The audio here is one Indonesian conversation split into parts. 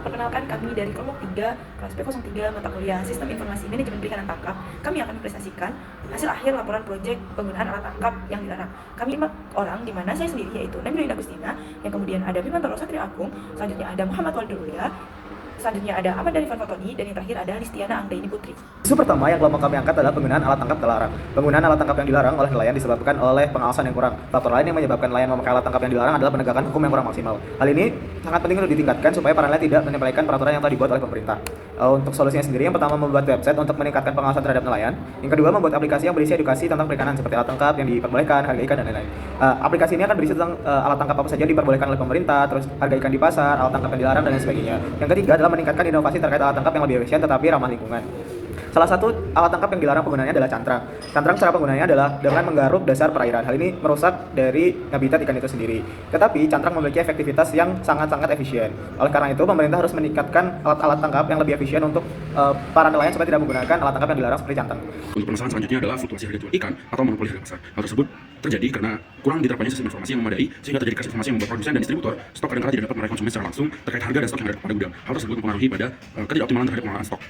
perkenalkan kami dari kelompok 3, kelas P03, mata kuliah Sistem Informasi Manajemen Perikanan Tangkap. Kami akan mempresentasikan hasil akhir laporan proyek penggunaan alat tangkap yang dilarang. Kami 4 orang, di mana saya sendiri yaitu Nabila Agustina, yang kemudian ada Bimantoro Satria Agung, selanjutnya ada Muhammad Waldulia, selanjutnya ada Ahmad Darifan Fatoni, dan yang terakhir ada Listiana Anggraini Putri. Isu pertama yang kelompok kami angkat adalah penggunaan alat tangkap terlarang. Penggunaan alat tangkap yang dilarang oleh nelayan disebabkan oleh pengawasan yang kurang. Faktor lain yang menyebabkan nelayan memakai alat tangkap yang dilarang adalah penegakan hukum yang kurang maksimal. Hal ini sangat penting untuk ditingkatkan supaya para nelayan tidak menyepelekan peraturan yang telah dibuat oleh pemerintah. Untuk solusinya sendiri, yang pertama membuat website untuk meningkatkan pengawasan terhadap nelayan. Yang kedua, membuat aplikasi yang berisi edukasi tentang perikanan seperti alat tangkap yang diperbolehkan, harga ikan, dan lain-lain. Aplikasi ini akan berisi tentang alat tangkap apa saja yang diperbolehkan oleh pemerintah, terus harga ikan di pasar, alat tangkap yang dilarang, dan lain sebagainya. Yang ketiga adalah meningkatkan inovasi terkait alat tangkap yang lebih efisien tetapi ramah lingkungan. Salah satu alat tangkap yang dilarang penggunaannya adalah cantrang. Cantrang cara penggunaannya adalah dengan menggaruk dasar perairan. Hal ini merusak dari habitat ikan itu sendiri. Tetapi cantrang memiliki efektivitas yang sangat-sangat efisien. Oleh karena itu, pemerintah harus meningkatkan alat-alat tangkap yang lebih efisien untuk para nelayan supaya tidak menggunakan alat tangkap yang dilarang seperti cantrang. Untuk permasalahan selanjutnya adalah fluktuasi harga jual ikan atau monopoli harga pasar. Hal tersebut terjadi karena kurang diterapkannya sistem informasi yang memadai, sehingga terjadi krisis informasi yang membuat produsen dan distributor stok kadang-kala tidak dapat meraih konsumen secara langsung terkait harga dan stok yang ada pada gudang. Hal tersebut mempengaruhi pada ketidakoptimalan terhadap pengelolaan stok.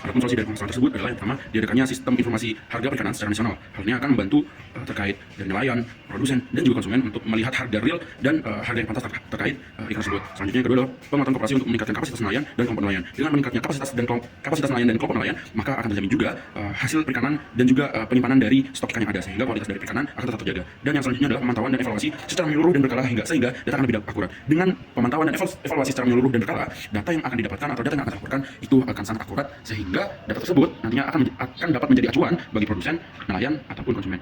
Adapun solusi dari permasalahan tersebut adalah yang pertama, diadakannya sistem informasi harga perikanan secara nasional. Hal ini akan membantu terkait dari nelayan, produsen, dan juga konsumen untuk melihat harga real dan harga yang pantas terkait ikan tersebut. Selanjutnya yang kedua adalah penguatan koperasi untuk meningkatkan kapasitas nelayan dan kelompok nelayan. Dengan meningkatnya kapasitas nelayan dan kelompok nelayan, maka akan terjamin juga hasil perikanan dan juga penyimpanan dari stok ikan yang ada, sehingga kualitas dari perikanan akan tetap terjaga. Dan yang selanjutnya adalah pemantauan dan evaluasi secara menyeluruh dan berkala sehingga data akan lebih akurat. Dengan pemantauan dan evaluasi secara menyeluruh dan berkala, data yang akan didapatkan atau data yang akan dilaporkan itu akan sangat akurat, sehingga data tersebut nantinya akan dapat menjadi acuan bagi produsen, nelayan, ataupun konsumen.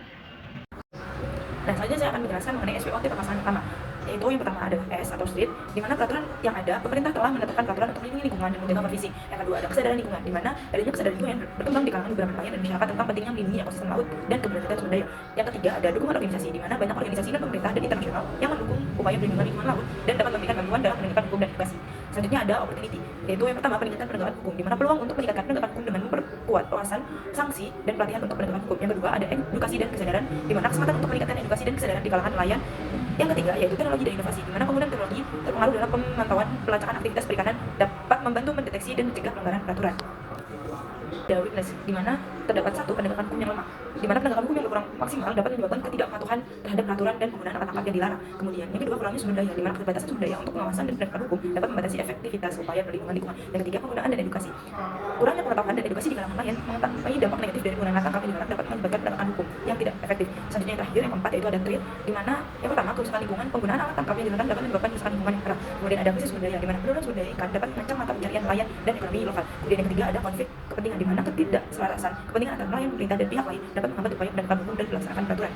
Nah, selanjutnya saya akan menjelaskan mengenai SWOT permasalahan pertama, yaitu yang pertama adalah S atau street, di mana peraturan yang ada, pemerintah telah menetapkan peraturan untuk melindungi lingkungan dan menjaga visi. Yang kedua ada kesadaran lingkungan, di mana adanya kesadaran lingkungan yang berkembang di kalangan beberapa nelayan dan masyarakat tentang pentingnya melindungi ekosistem laut dan keberlanjutan sumber daya. Yang ketiga ada dukungan organisasi, di mana banyak organisasi dan pemerintah dan internasional yang mendukung upaya perlindungan lingkungan laut dan dapat memberikan bantuan dalam menegakkan hukum dan edukasi. Selanjutnya ada opportunity, yaitu yang pertama peningkatan penegakan hukum, di mana peluang untuk meningkatkan penegakan hukum dengan memperkuat wawasan, sanksi, dan pelatihan untuk penegakan hukum. Yang kedua ada edukasi dan kesadaran, di mana kesempatan untuk meningkatkan edukasi dan kesadaran di kalangan nelayan. Yang ketiga yaitu teknologi dan inovasi, di mana penggunaan teknologi terpengaruh dalam pemantauan pelacakan aktivitas perikanan dapat membantu mendeteksi dan mencegah pelanggaran peraturan. Ada weakness, di mana terdapat satu penegakan hukum yang lemah, di mana penegakan hukum yang kurang maksimal dapat menyebabkan ketidakpatuhan terhadap peraturan dan penggunaan alat tangkap yang dilarang. Kemudian yang kedua kurangnya sumber daya, di mana keterbatasan sumber daya untuk pengawasan dan penegakan hukum dapat membatasi efektivitas upaya perlindungan lingkungan. Yang ketiga penggunaan dan edukasi, kurangnya pengetahuan dan edukasi di kalangan nelayan mengetahui dampak negatif dari penggunaan alat tangkap yang dilarang dapat menyebabkan penegakan hukum yang tidak efektif. Selanjutnya yang terakhir yang keempat yaitu ada threat, di mana yang pertama kerusakan lingkungan, penggunaan alat tangkap yang dilarang dapat menyebabkan kerusakan lingkungan yang parah. Kemudian ada krisis sumber daya, di mana penurunan sumber daya ikan dapat mengancam mata pencarian nelayan dan ekonomi lokal. Kemudian yang ketiga ada konflik kepentingan, di mana ketidakselarasan kepentingan antara nelayan, pemerintah, dan pihak lain dapat menghambat upaya penegakan hukum dan pelaksanaan peraturan.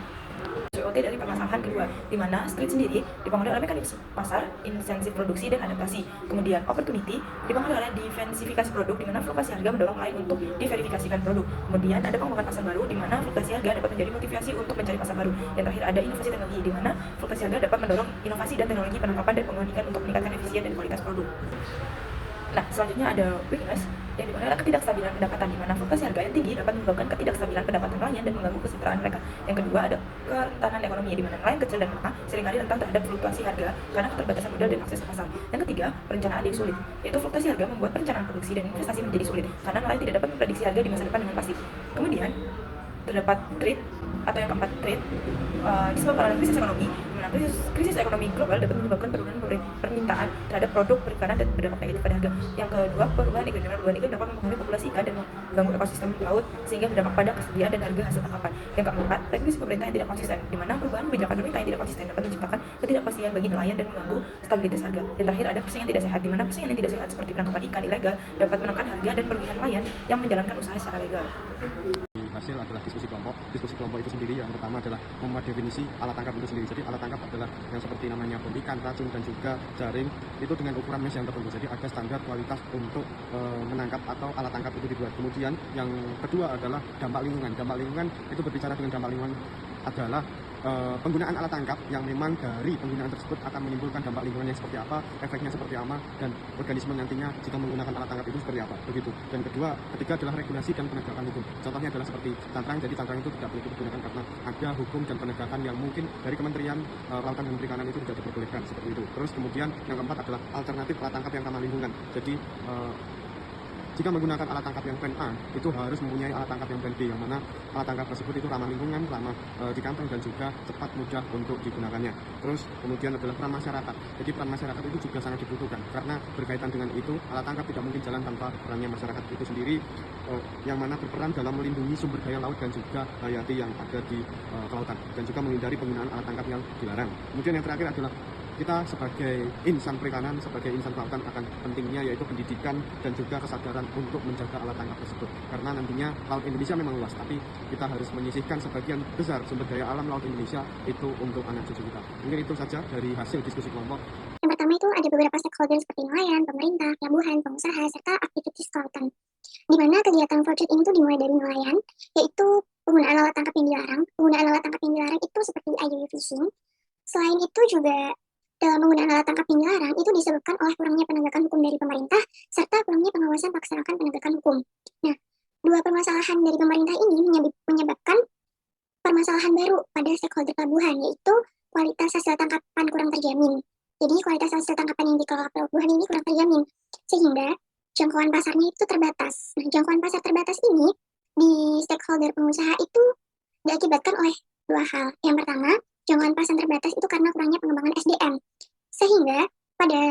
SWOT dari permasalahan kedua, di mana street sendiri dipengaruhi oleh mekanisme pasar, insentif produksi, dan adaptasi. Kemudian opportunity dipengaruhi oleh diversifikasi produk, di mana fluktuasi harga mendorong lain untuk diverifikasikan produk. Kemudian ada pengembangan pasar baru, di mana fluktuasi harga dapat menjadi motivasi untuk mencari pasar baru. Yang terakhir ada inovasi teknologi, di mana fluktuasi harga dapat mendorong inovasi dan teknologi penangkapan dan pengembangan ikan untuk meningkatkan efisien dan kualitas produk. Nah, selanjutnya ada weakness, yang dimana adalah ketidakstabilan pendapatan, di mana fluktuasi harga yang tinggi dapat menyebabkan ketidakstabilan pendapatan nelayan dan mengganggu kesejahteraan mereka. Yang kedua ada kerentanan ekonomi, di mana nelayan kecil dan menengah seringkali rentan terhadap fluktuasi harga karena keterbatasan modal dan akses pasar. Yang ketiga, perencanaan yang sulit, yaitu fluktuasi harga membuat perencanaan produksi dan investasi menjadi sulit karena nelayan tidak dapat memprediksi harga di masa depan dengan pasti. Kemudian terdapat trade atau yang keempat trade disebabkan oleh krisis ekonomi, di mana krisis ekonomi global dapat menyebabkan penurunan permintaan terhadap produk perikanan dan berdampak negatif pada harga. Yang kedua perubahan iklim, dapat mempengaruhi populasi ikan dan mengganggu ekosistem laut sehingga berdampak pada kesediaan dan harga hasil tangkapan. Yang keempat teknis pemerintah yang tidak konsisten, di mana perubahan kebijakan pemerintah yang tidak konsisten dapat menciptakan ketidakpastian bagi nelayan dan mengganggu stabilitas harga. Dan terakhir ada persaingan tidak sehat, di mana persaingan yang tidak sehat seperti penangkapan ikan ilegal dapat menekan harga dan merugikan nelayan yang menjalankan usaha secara legal. Hasil adalah diskusi kelompok. Diskusi kelompok itu sendiri yang pertama adalah membuat definisi alat tangkap itu sendiri. Jadi alat tangkap adalah yang seperti namanya bom ikan, racun, dan juga jaring itu dengan ukuran mesh yang tertentu. Jadi ada standar kualitas untuk menangkap atau alat tangkap itu dibuat. Kemudian yang kedua adalah dampak lingkungan. Dampak lingkungan itu berbicara dengan dampak lingkungan adalah penggunaan alat tangkap yang memang dari penggunaan tersebut akan menimbulkan dampak lingkungan yang seperti apa, efeknya seperti apa, dan organisme nantinya jika menggunakan alat tangkap itu seperti apa, begitu. Dan ketiga adalah regulasi dan penegakan hukum. Contohnya adalah seperti cantrang, jadi cantrang itu tidak boleh digunakan karena ada hukum dan penegakan yang mungkin dari Kementerian Kelautan dan Perikanan itu tidak diperbolehkan seperti itu. Terus kemudian yang keempat adalah alternatif alat tangkap yang ramah lingkungan. Jadi jika menggunakan alat tangkap yang plan A, itu harus mempunyai alat tangkap yang plan B, yang mana alat tangkap tersebut itu ramah lingkungan, ramah di kantong, dan juga cepat mudah untuk digunakannya. Terus kemudian adalah peran masyarakat. Jadi peran masyarakat itu juga sangat dibutuhkan, karena berkaitan dengan itu, alat tangkap tidak mungkin jalan tanpa perannya masyarakat itu sendiri, yang mana berperan dalam melindungi sumber daya laut dan juga hayati yang ada di kelautan, dan juga menghindari penggunaan alat tangkap yang dilarang. Kemudian yang terakhir adalah kita sebagai insan perikanan, sebagai insan kelautan akan pentingnya yaitu pendidikan dan juga kesadaran untuk menjaga alat tangkap tersebut. Karena nantinya laut Indonesia memang luas, tapi kita harus menyisihkan sebagian besar sumber daya alam laut Indonesia itu untuk anak cucu kita. Mungkin itu saja dari hasil diskusi kelompok. Yang pertama itu ada beberapa stakeholder seperti nelayan, pemerintah, pelabuhan, pengusaha, serta aktivitas kelautan. Di mana kegiatan fortune ini tuh dimulai dari nelayan, yaitu penggunaan alat tangkap yang dilarang. Penggunaan alat tangkap yang dilarang itu seperti IUU fishing. Selain itu juga dalam penggunaan alat tangkap yang dilarang itu disebabkan oleh kurangnya penegakan hukum dari pemerintah serta kurangnya pengawasan pelaksanaan penegakan hukum. Nah, dua permasalahan dari pemerintah ini menyebabkan permasalahan baru pada stakeholder pelabuhan, yaitu kualitas hasil tangkapan kurang terjamin. Jadi kualitas hasil tangkapan yang dikelola pelabuhan ini kurang terjamin, sehingga jangkauan pasarnya itu terbatas. Nah, jangkauan pasar terbatas ini di stakeholder pengusaha itu diakibatkan oleh dua hal. Yang pertama, jangkauan pasar terbatas itu karena kurangnya pengembangan SDM. Sehingga pada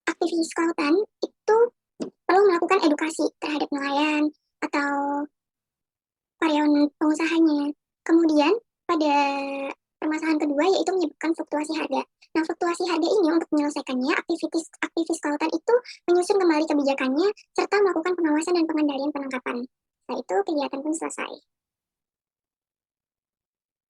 aktivis kelautan itu perlu melakukan edukasi terhadap nelayan atau karyawan pengusahanya. Kemudian pada permasalahan kedua yaitu menyebabkan fluktuasi harga. Nah, fluktuasi harga ini untuk menyelesaikannya, aktivis kelautan itu menyusun kembali kebijakannya serta melakukan pengawasan dan pengendalian penangkapan. Setelah itu kegiatan pun selesai.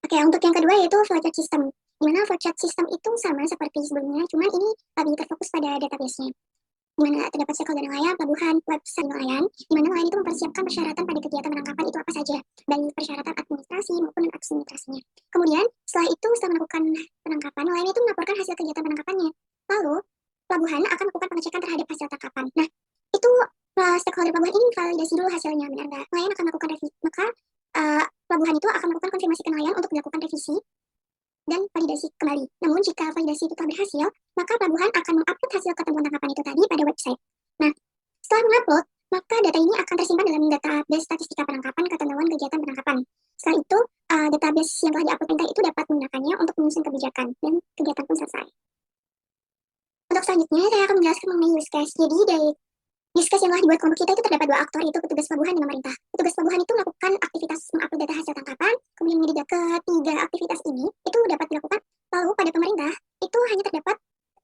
Oke, untuk yang kedua yaitu flowchart system. Di mana flowchart system itu sama seperti sebelumnya, cuman ini lebih terfokus pada database-nya. Di mana terdapat stakeholder nelayan, pelabuhan, website nelayan, di mana nelayan itu mempersiapkan persyaratan pada kegiatan penangkapan itu apa saja, baik persyaratan administrasi maupun non-administrasinya. Kemudian, setelah melakukan penangkapan, nelayan itu melaporkan hasil kegiatan penangkapannya. Lalu, pelabuhan akan melakukan pengecekan terhadap hasil tangkapan. Nah, itu stakeholder pelabuhan ini validasi dulu hasilnya, benar nggak? Nelayan akan melakukan revisi, maka pelabuhan itu akan melakukan konfirmasi ke nelayan untuk dilakukan revisi dan validasi kembali. Namun jika validasi itu telah berhasil, maka pelabuhan akan mengupload hasil ketentuan tangkapan itu tadi pada website. Nah, setelah mengupload, maka data ini akan tersimpan dalam database statistika penangkapan ketentuan kegiatan penangkapan. Setelah itu, database yang telah diupload perintah itu dapat menggunakannya untuk menyusun kebijakan dan kegiatan pun selesai. Untuk selanjutnya, saya akan menjelaskan mengenai use case. Jadi dari use case yang telah dibuat kelompok kita itu terdapat dua aktor, yaitu petugas pelabuhan dan pemerintah. Petugas pelabuhan itu melakukan aktivitas mengupload data hasil tangkapan, kemudian ketiga aktivitas ini itu dapat dilakukan. Lalu pada pemerintah itu hanya terdapat,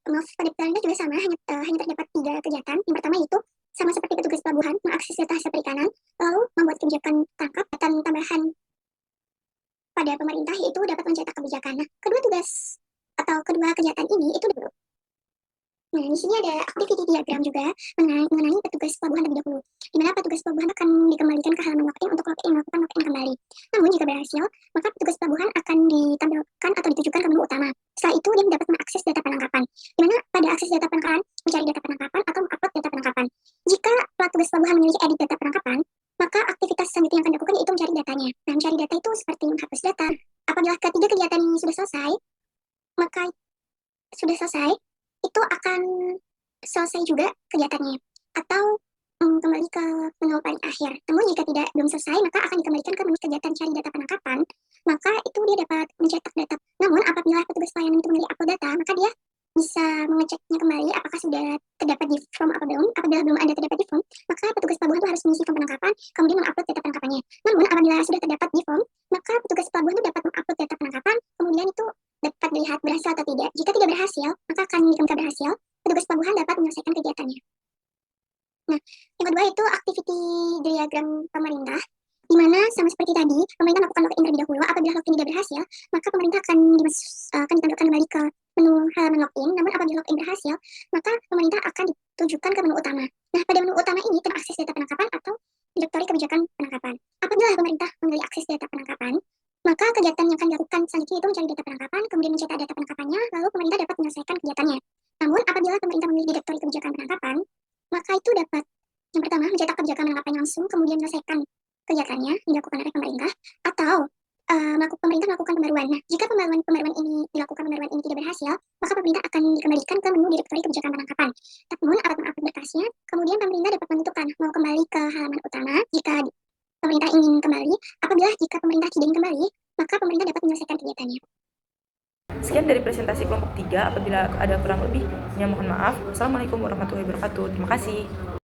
pada pemerintah juga sama, hanya terdapat 3 kegiatan. Yang pertama yaitu sama seperti petugas pelabuhan, mengakses data hasil perikanan, lalu membuat kebijakan tangkap dan tambahan pada pemerintah yaitu dapat mencetak kebijakan. Nah, kedua tugas atau kedua kegiatan ini itu dulu. Nah, di sini ada activity diagram juga mengenai petugas pelabuhan terlebih dahulu, di mana petugas pelabuhan akan dikembalikan ke halaman login untuk melakukan login kembali. Namun jika berhasil, maka petugas pelabuhan akan ditampilkan atau ditujukan ke menu utama. Setelah itu dia dapat mengakses data penangkapan, di mana pada akses data penangkapan, mencari data penangkapan atau mengupload data penangkapan. Jika petugas pelabuhan memiliki edit data penangkapan, maka aktivitas selanjutnya yang akan dilakukan yaitu mencari datanya. Nah, mencari data itu seperti menghapus data. Apabila ketiga kegiatan ini sudah selesai, maka itu akan selesai juga kegiatannya atau kembali ke menu paling akhir. Namun jika belum selesai, maka akan dikembalikan ke menu kegiatan cari data penangkapan, maka itu dia dapat mencetak data. Namun apabila petugas pelayanan itu memilih upload data, maka dia bisa mengeceknya kembali apakah sudah terdapat di form atau belum. Apabila belum ada terdapat di form, maka petugas pelabuhan itu harus mengisi form penangkapan, kemudian mengupload data penangkapannya. Namun apabila sudah terdapat di form, maka petugas pelabuhan itu dapat mengupload data penangkapan, kemudian itu dapat dilihat berhasil atau tidak. Jika tidak berhasil, maka akan dikembalikan berhasil, petugas pelabuhan dapat menyelesaikan kegiatannya. Nah, yang kedua itu activity diagram pemerintah, di mana sama seperti tadi, pemerintah melakukan login terlebih dahulu. Apabila login tidak berhasil, maka pemerintah akan ditampilkan kembali ke menu halaman login. Namun apabila login berhasil, maka pemerintah akan ditujukan ke menu utama. Nah, pada menu utama ini terakses data penangkapan atau direktori kebijakan penangkapan. Apabila pemerintah memilih akses data penangkapan, Maka kegiatan yang akan dilakukan selanjutnya itu mencari data penangkapan, kemudian mencetak data penangkapannya, lalu pemerintah dapat menyelesaikan kegiatannya. Namun, apabila pemerintah memilih direktori kebijakan penangkapan, maka itu dapat yang pertama mencetak kebijakan penangkapan langsung, kemudian menyelesaikan kegiatannya dilakukan oleh pemerintah, atau pemerintah melakukan pembaruan. Nah, jika pembaruan ini tidak berhasil, maka pemerintah akan dikembalikan ke menu direktori kebijakan penangkapan. Namun, alat mengupload berkasnya, kemudian pemerintah dapat menentukan mau kembali ke halaman utama jika pemerintah ingin kembali. Apabila jika pemerintah tidak ingin kembali, maka pemerintah dapat menyelesaikan kegiatannya. Sekian dari presentasi kelompok 3. Apabila ada kurang lebihnya mohon maaf. Wassalamualaikum warahmatullahi wabarakatuh. Terima kasih.